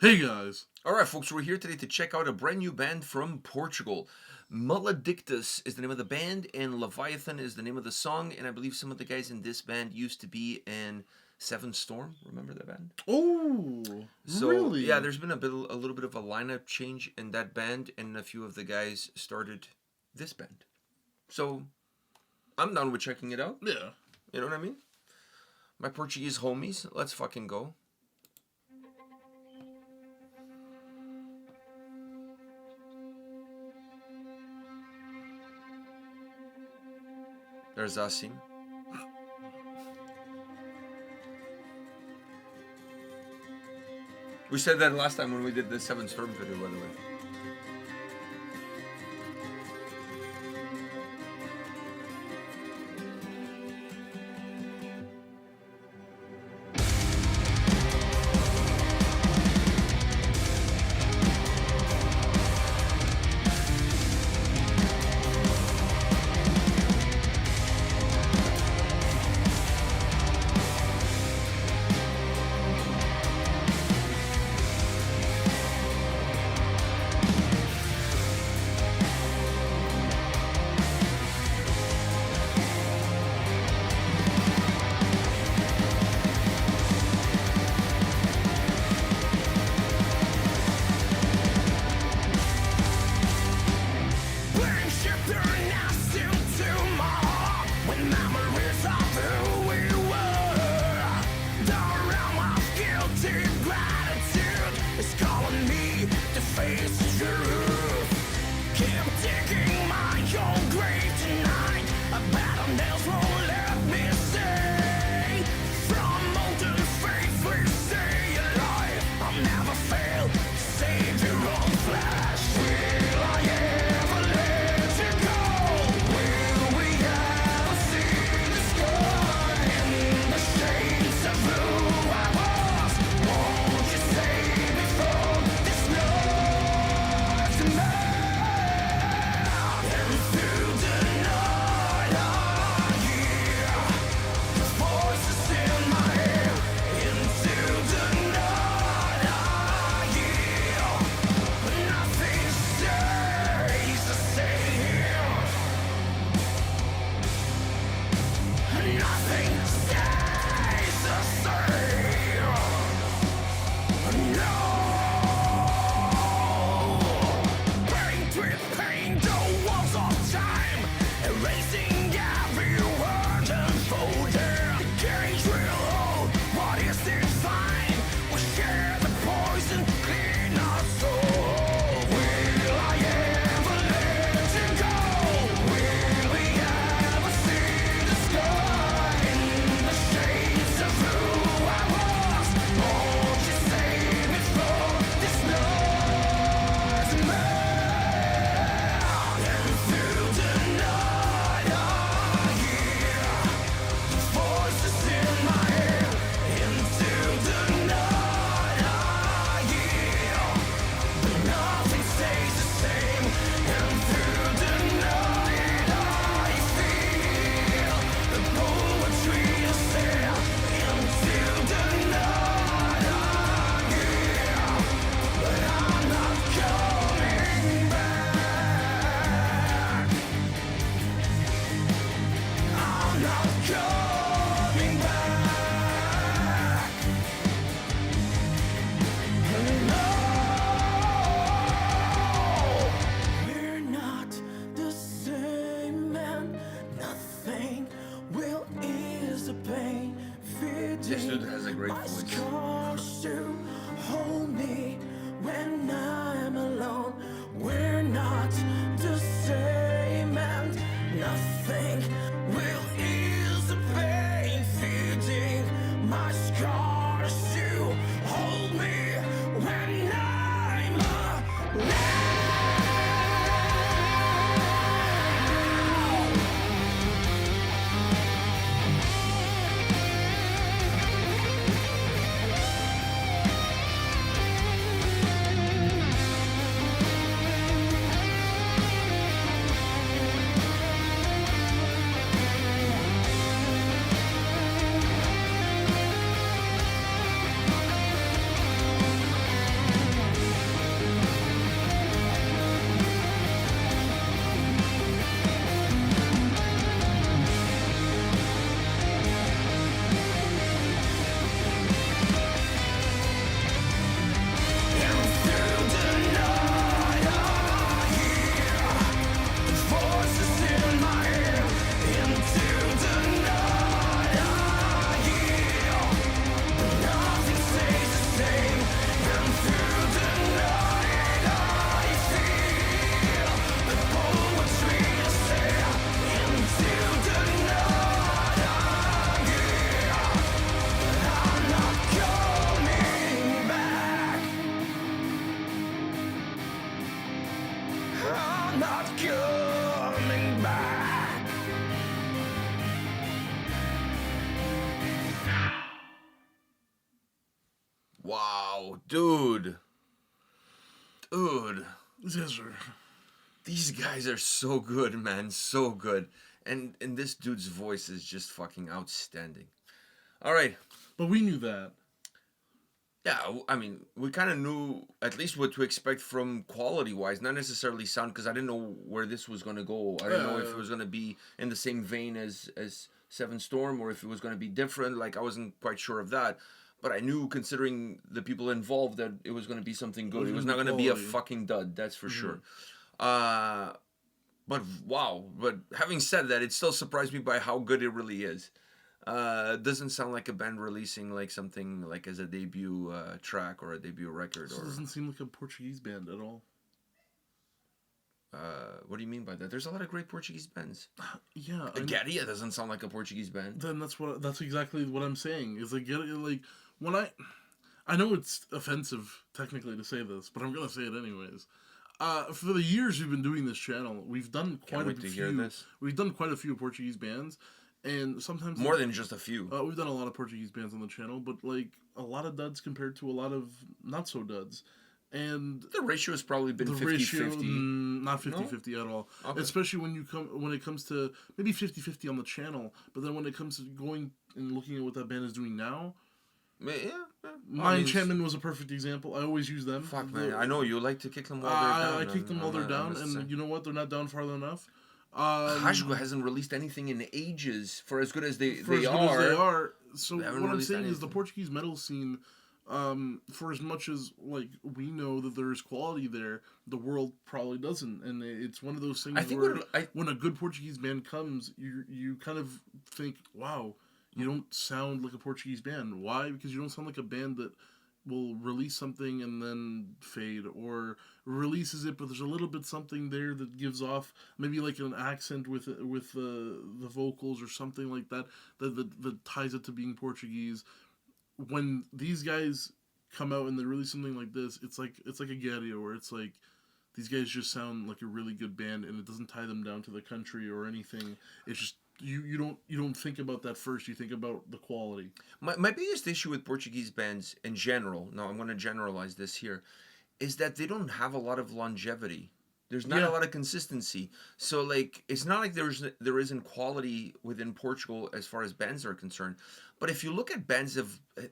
Hey guys. Alright, folks, we're here today to check out a brand new band from Portugal. Mulladictus is the name of the band, and Leviathan is the name of the song, and I believe some of the guys in this band used to be in Seven Storm. Remember that band? Oh, So, really? yeah, there's been a little bit of a lineup change in that band, and a few of the guys started this band. So, I'm down with checking it out. Yeah. You know what I mean? My Portuguese homies, let's fucking go. There's Asim. We said that last time when we did the Seven Storm video, by the way. This dude has a great voice. Hold me when I'm alone. We're not the same, and nothing will ease the pain. Feeding my scars to hold me when I'm alone. Dude. Dude. Yes, sir. These guys are so good, man. So good. And this dude's voice is just fucking outstanding. All right. But we knew that. Yeah, I mean, we kind of knew at least what to expect from quality-wise, not necessarily sound, because I didn't know where this was going to go. I didn't know if it was going to be in the same vein as Seven Storm or if it was going to be different. Like, I wasn't quite sure of that. But I knew, considering the people involved, that it was going to be something good. It was not going to be a fucking dud, that's for sure. But wow. But having said that, it still surprised me by how good it really is. Doesn't sound like a band releasing like something like as a debut track or a debut record. It doesn't seem like a Portuguese band at all. What do you mean by that? There's a lot of great Portuguese bands. Yeah, Gadia doesn't sound like a Portuguese band. Then that's exactly what I'm saying. Is like when I know it's offensive technically to say this, but I'm gonna say it anyways. For the years we've been doing this channel, we've done quite a few. We've done quite a few Portuguese bands. And sometimes more than just a few. We've done a lot of Portuguese bands on the channel, but like a lot of duds compared to a lot of not so duds. And the ratio has probably been 50-50. Not 50-50 at all. Okay. Especially when it comes to maybe 50-50 on the channel, but then when it comes to going and looking at what that band is doing now. Yeah. My Enchantment was a perfect example. I always use them. Fuck, man. I know you like to kick them while they're down. I kick them while they're down, and you know what? They're not down far enough. Rasgo hasn't released anything in ages for as good as they are. So what I'm saying is the Portuguese metal scene, for as much as like we know that there is quality there, the world probably doesn't, and it's one of those things when a good Portuguese band comes, you kind of think, wow, you don't sound like a Portuguese band. Why? Because you don't sound like a band that will release something and then fade, or releases it, but there's a little bit something there that gives off maybe like an accent with the vocals or something like that that ties it to being Portuguese. When these guys come out and they release something like this, it's like a Gadia, where it's like these guys just sound like a really good band, and it doesn't tie them down to the country or anything. It's just you don't think about that first. You think about the quality. My biggest issue with Portuguese bands in general, now I'm going to generalize this here, is that they don't have a lot of longevity. There's not a lot of consistency. So like it's not like there isn't quality within Portugal as far as bands are concerned. But if you look at bands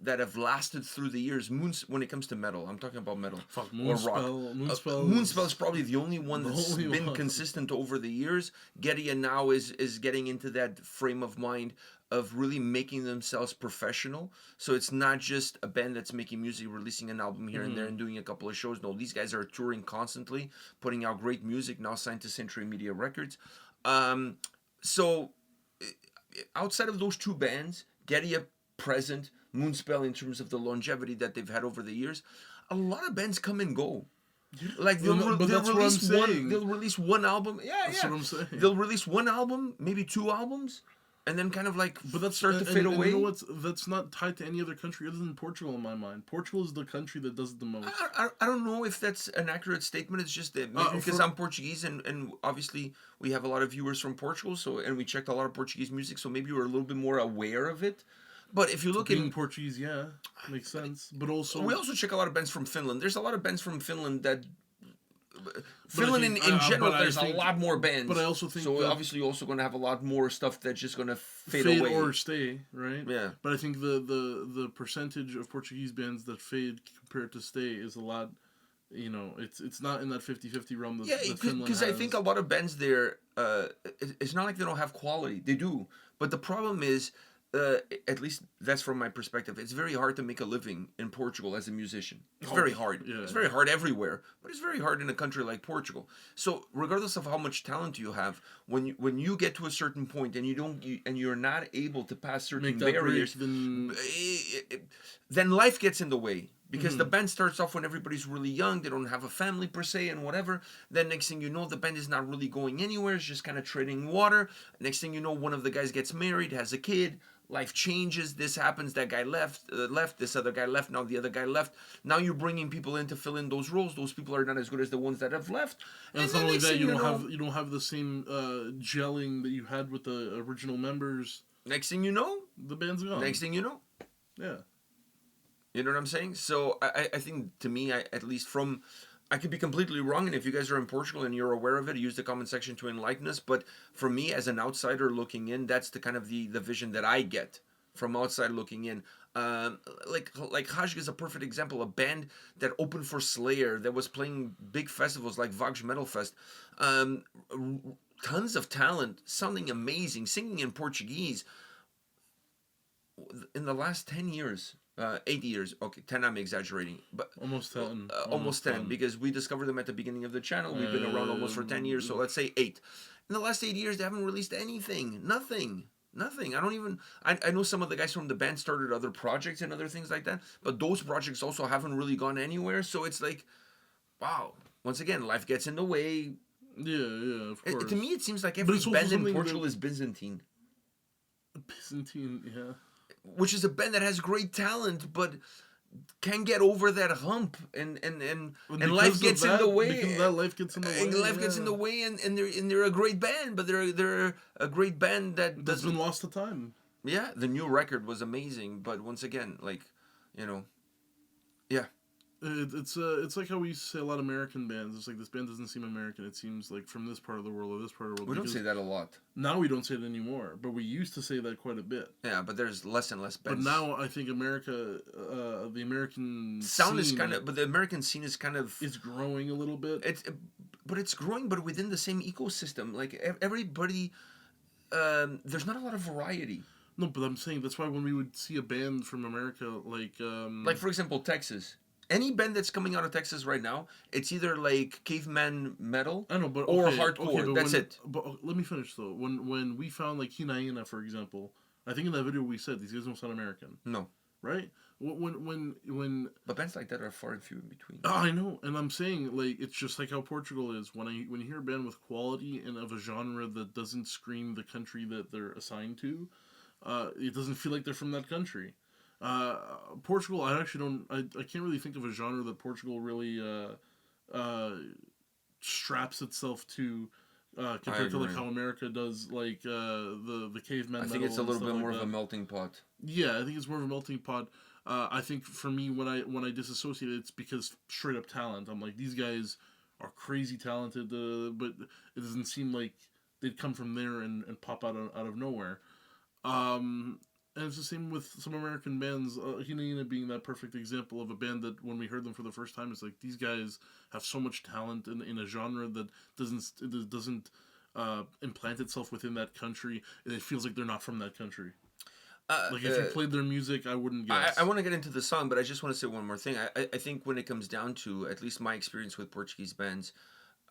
that have lasted through the years, when it comes to metal, I'm talking about metal or rock. Moonspell is probably the only one that's been consistent over the years. Gedia now is getting into that frame of mind of really making themselves professional. So it's not just a band that's making music, releasing an album here and there and doing a couple of shows. No, these guys are touring constantly, putting out great music, now signed to Century Media Records. So outside of those two bands, Gedia, Present, Moonspell, in terms of the longevity that they've had over the years, a lot of bands come and go. Like they'll release one album. That's what I'm saying. They'll release one album, maybe two albums, and then kind of like start to fade away. You know what? That's not tied to any other country other than Portugal in my mind. Portugal is the country that does it the most. I don't know if that's an accurate statement. It's just that maybe because I'm Portuguese and obviously we have a lot of viewers from Portugal, and we checked a lot of Portuguese music, so maybe we're a little bit more aware of it. But if you look in Portuguese, makes sense. But also we also check a lot of bands from Finland. There's a lot of bands from Finland that. Finland in general, there's a lot more bands. But I also think so. Obviously, you're also going to have a lot more stuff that's just going to fade away or stay, right? Yeah. But I think the percentage of Portuguese bands that fade compared to stay is a lot. You know, it's not in that 50-50 realm that Finland has. Because I think a lot of bands there, it's not like they don't have quality. They do, but the problem is. At least that's from my perspective. It's very hard to make a living in Portugal as a musician. It's very hard. It's very hard everywhere, but it's very hard in a country like Portugal. So regardless of how much talent you have, when you get to a certain point and you're not able to pass certain barriers, then life gets in the way. Because the band starts off when everybody's really young, they don't have a family per se and whatever. Then next thing you know, the band is not really going anywhere, it's just kind of treading water. Next thing you know, one of the guys gets married, has a kid, life changes, this happens, that guy left, this other guy left, now the other guy left. Now you're bringing people in to fill in those roles. Those people are not as good as the ones that have left. And it's not only that, you don't have the same gelling that you had with the original members. Next thing you know, the band's gone. Next thing you know. Yeah. You know what I'm saying? So I think, to me, at least from... I could be completely wrong, and if you guys are in Portugal and you're aware of it, use the comment section to enlighten us. But for me, as an outsider looking in, that's the kind of the vision that I get from outside looking in. Like Hajg is a perfect example, a band that opened for Slayer, that was playing big festivals like Vagj Metal Fest. Tons of talent, sounding amazing, singing in Portuguese. In the last 10 years... 8 years, okay, 10 I'm exaggerating, but almost 10. Almost 10, because we discovered them at the beginning of the channel. We've been around almost for 10 years, so let's say 8. In the last 8 years, they haven't released anything. Nothing. I don't even... I know some of the guys from the band started other projects and other things like that, but those projects also haven't really gone anywhere, so it's like, wow. Once again, life gets in the way. Yeah, of course. To me, it seems like every band in Portugal is Byzantine. Byzantine, yeah. Which is a band that has great talent, but can't get over that hump, and life gets in the way. Because that life gets in the way. And life gets in the way, and they're a great band, but they're a great band that's been lost to time. Yeah, the new record was amazing, but once again, like, yeah. It's like how we say a lot of American bands. It's like, this band doesn't seem American. It seems like from this part of the world or this part of the world. We don't say that a lot. Now we don't say it anymore, but we used to say that quite a bit. Yeah, but there's less and less bands. But now I think America, the American sound scene, is kind of, but the American scene is kind of... It's growing a little bit. It's growing, but within the same ecosystem. Like, everybody, there's not a lot of variety. No, but I'm saying that's why when we would see a band from America, like, for example, Texas. Any band that's coming out of Texas right now, it's either like caveman metal, I know, but or hardcore. but that's it. But let me finish though. When we found like Hinaina, for example, I think in that video we said these guys don't sound American. No. Right? When But bands like that are far and few in between. Oh, I know, and I'm saying, like, it's just like how Portugal is. When you hear a band with quality and of a genre that doesn't scream the country that they're assigned to, it doesn't feel like they're from that country. Portugal, I can't really think of a genre that Portugal really straps itself to compared to like how America does, like the caveman. I think it's a little bit more of a melting pot. Yeah, I think it's more of a melting pot. I think for me, when I disassociate it, it's because straight up talent. I'm like, these guys are crazy talented, but it doesn't seem like they'd come from there and pop out of nowhere. And it's the same with some American bands, Hinaina being that perfect example of a band that when we heard them for the first time, it's like, these guys have so much talent in a genre that doesn't implant itself within that country. It feels like they're not from that country. Like, if you played their music, I wouldn't guess. I want to get into the song, but I just want to say one more thing. I think when it comes down to, at least my experience with Portuguese bands,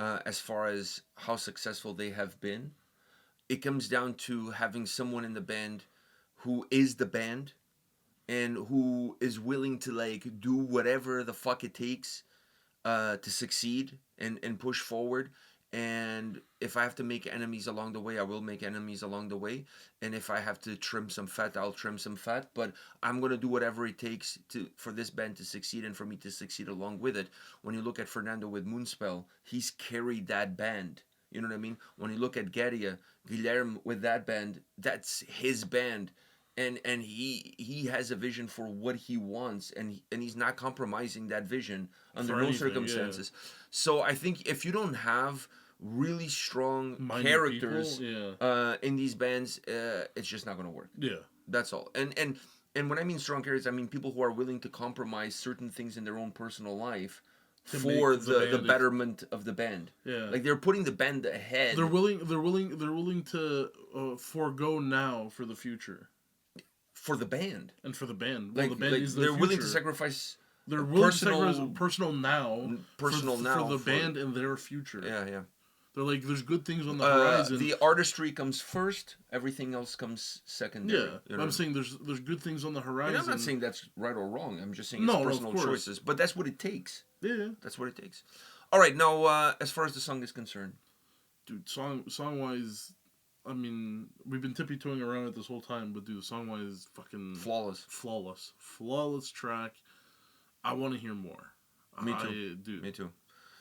as far as how successful they have been, it comes down to having someone in the band who is the band and who is willing to, like, do whatever the fuck it takes to succeed and push forward. And if I have to make enemies along the way, I will make enemies along the way. And if I have to trim some fat, I'll trim some fat. But I'm going to do whatever it takes for this band to succeed and for me to succeed along with it. When you look at Fernando with Moonspell, he's carried that band. You know what I mean? When you look at Guilherme with that band, that's his band. And he has a vision for what he wants, and he's not compromising that vision under no circumstances. Yeah. So I think if you don't have really strong characters in these bands, it's just not going to work. Yeah, that's all. And when I mean strong characters, I mean people who are willing to compromise certain things in their own personal life for the betterment of the band. Yeah, like they're putting the band ahead. They're willing to forego now for the future. For the band. And for the band. Well, like, the band is their they're future. willing to sacrifice They're willing to sacrifice personal now for the band and their future. Yeah, yeah. They're like, there's good things on the horizon. The artistry comes first, everything else comes secondary. Yeah, you know? I'm saying there's good things on the horizon. And I'm not saying that's right or wrong. I'm just saying it's personal choices. But that's what it takes. Yeah. That's what it takes. All right, now, as far as the song is concerned. Dude, song-wise... I mean, we've been tippy-toeing around it this whole time, but dude, the song-wise is fucking... Flawless track. I want to hear more. Me too.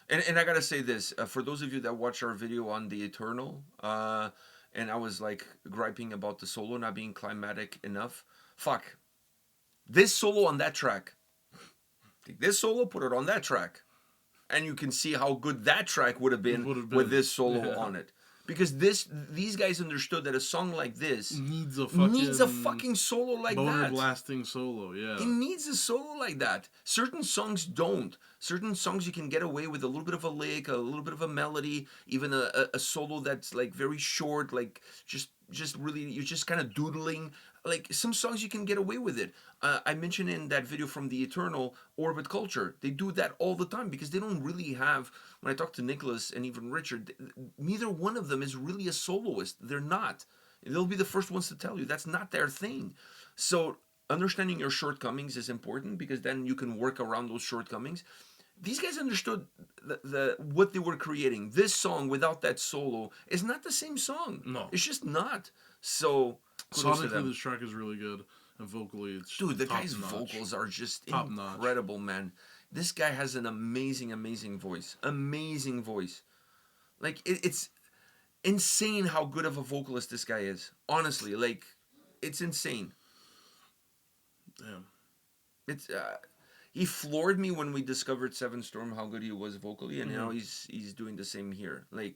And I gotta say this, for those of you that watch our video on The Eternal, and I was, like, griping about the solo not being climatic enough, fuck. This solo on that track Take this solo, put it on that track. And you can see how good that track would have been with this solo on it. Because these guys understood that a song like this needs a fucking solo like boner that. Blasting solo, yeah. It needs a solo like that. Certain songs don't. Certain songs you can get away with a little bit of a lick, a little bit of a melody, even a solo that's like very short, like just really, you're just kind of doodling. Like some songs you can get away with it. I mentioned in that video from the Eternal Orbit Culture, they do that all the time because they don't really have, when I talk to Nicholas and even Richard, neither one of them is really a soloist. They're not. They'll be the first ones to tell you that's not their thing. So understanding your shortcomings is important because then you can work around those shortcomings. These guys understood what they were creating. This song without that solo is not the same song. No. It's just not. So sonically, this track is really good, and vocally, it's the guy's vocals are just incredible, man. This guy has an amazing, amazing voice. Amazing voice. Like it's insane how good of a vocalist this guy is. Honestly, like it's insane. Damn. It's he floored me when we discovered Seven Storm how good he was vocally, and now he's doing the same here. Like,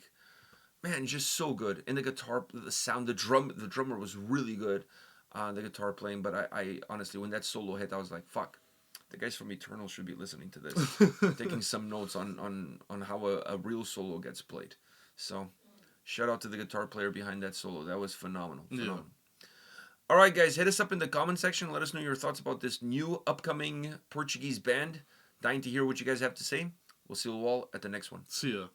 man, just so good. And the guitar, the sound, the drummer was really good. The guitar playing, but I honestly, when that solo hit, I was like, fuck, the guys from Eternal should be listening to this, taking some notes on how a real solo gets played. So, shout out to the guitar player behind that solo. That was phenomenal. Yeah. All right, guys, hit us up in the comment section. Let us know your thoughts about this new upcoming Portuguese band. Dying to hear what you guys have to say. We'll see you all at the next one. See ya.